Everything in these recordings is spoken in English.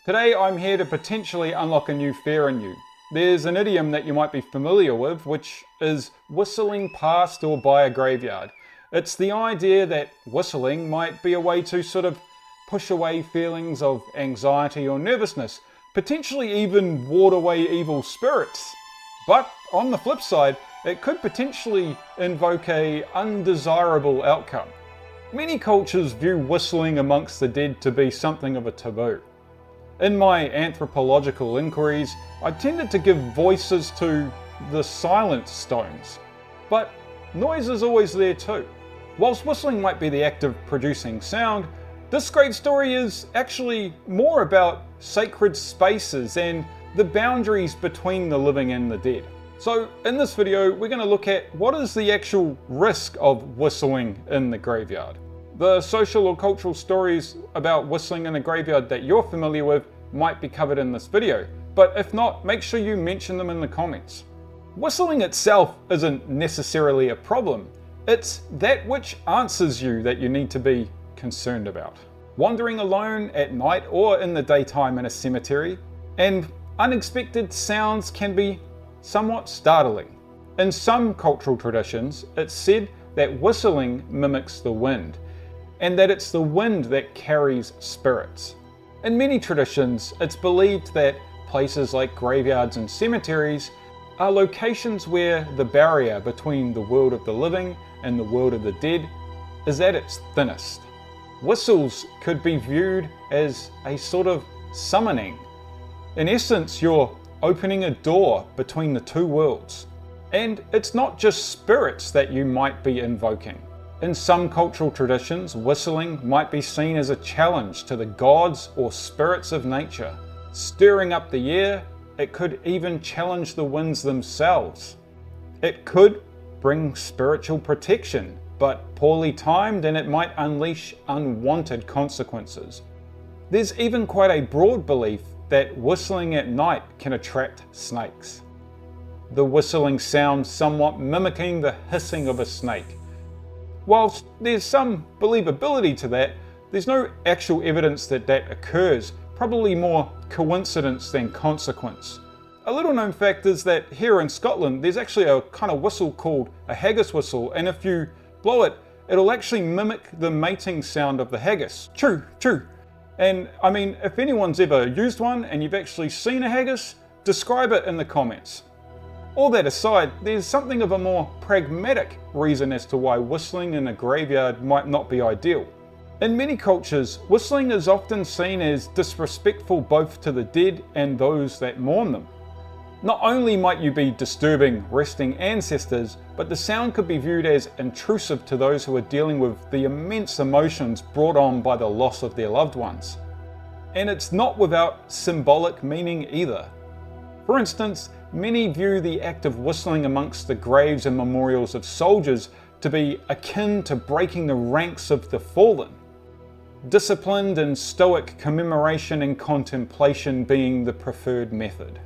Today I'm here to potentially unlock a new fear in you. There's an idiom that you might be familiar with, which is whistling past or by a graveyard. It's the idea that whistling might be a way to sort of push away feelings of anxiety or nervousness, potentially even ward away evil spirits. But on the flip side, it could potentially invoke an undesirable outcome. Many cultures view whistling amongst the dead to be something of a taboo. In my anthropological inquiries, I tended to give voices to the silent stones. But noise is always there too. Whilst whistling might be the act of producing sound, this great story is actually more about sacred spaces and the boundaries between the living and the dead. So in this video, we're going to look at what is the actual risk of whistling in the graveyard. The social or cultural stories about whistling in a graveyard that you're familiar with might be covered in this video, but if not, make sure you mention them in the comments. Whistling itself isn't necessarily a problem. It's that which answers you that you need to be concerned about. Wandering alone at night or in the daytime in a cemetery, and unexpected sounds can be somewhat startling. In some cultural traditions, it's said that whistling mimics the wind, and that it's the wind that carries spirits. In many traditions, it's believed that places like graveyards and cemeteries are locations where the barrier between the world of the living and the world of the dead is at its thinnest. Whistles could be viewed as a sort of summoning. In essence, you're opening a door between the two worlds. And it's not just spirits that you might be invoking. In some cultural traditions, whistling might be seen as a challenge to the gods or spirits of nature. Stirring up the air, it could even challenge the winds themselves. It could bring spiritual protection, but poorly timed, and it might unleash unwanted consequences. There's even quite a broad belief that whistling at night can attract snakes. The whistling sound somewhat mimicking the hissing of a snake. Whilst there's some believability to that, there's no actual evidence that that occurs, probably more coincidence than consequence. A little known fact is that here in Scotland, there's actually a kind of whistle called a haggis whistle, and if you blow it, it'll actually mimic the mating sound of the haggis. Choo, choo. And I mean, if anyone's ever used one and you've actually seen a haggis, describe it in the comments. All that aside, there's something of a more pragmatic reason as to why whistling in a graveyard might not be ideal. In many cultures, whistling is often seen as disrespectful both to the dead and those that mourn them. Not only might you be disturbing resting ancestors, but the sound could be viewed as intrusive to those who are dealing with the immense emotions brought on by the loss of their loved ones. And it's not without symbolic meaning either. For instance, many view the act of whistling amongst the graves and memorials of soldiers to be akin to breaking the ranks of the fallen. Disciplined and stoic commemoration and contemplation being the preferred method.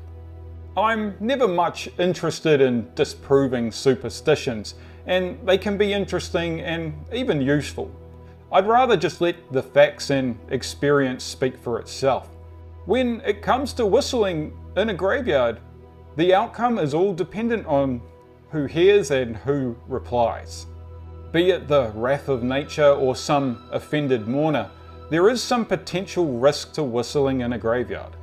I'm never much interested in disproving superstitions, and they can be interesting and even useful. I'd rather just let the facts and experience speak for itself. When it comes to whistling in a graveyard, the outcome is all dependent on who hears and who replies. Be it the wrath of nature or some offended mourner, there is some potential risk to whistling in a graveyard.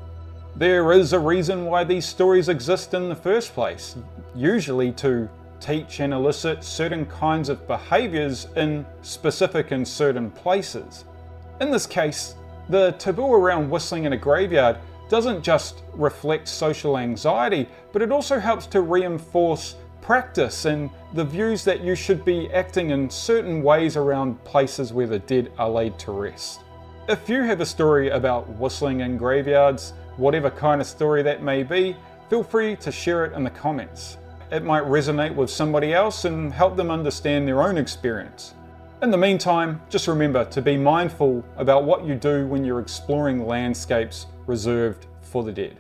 There is a reason why these stories exist in the first place, usually to teach and elicit certain kinds of behaviours in specific and certain places. In this case, the taboo around whistling in a graveyard doesn't just reflect social anxiety, but it also helps to reinforce practice and the views that you should be acting in certain ways around places where the dead are laid to rest. If you have a story about whistling in graveyards, whatever kind of story that may be, feel free to share it in the comments. It might resonate with somebody else and help them understand their own experience. In the meantime, just remember to be mindful about what you do when you're exploring landscapes reserved for the dead.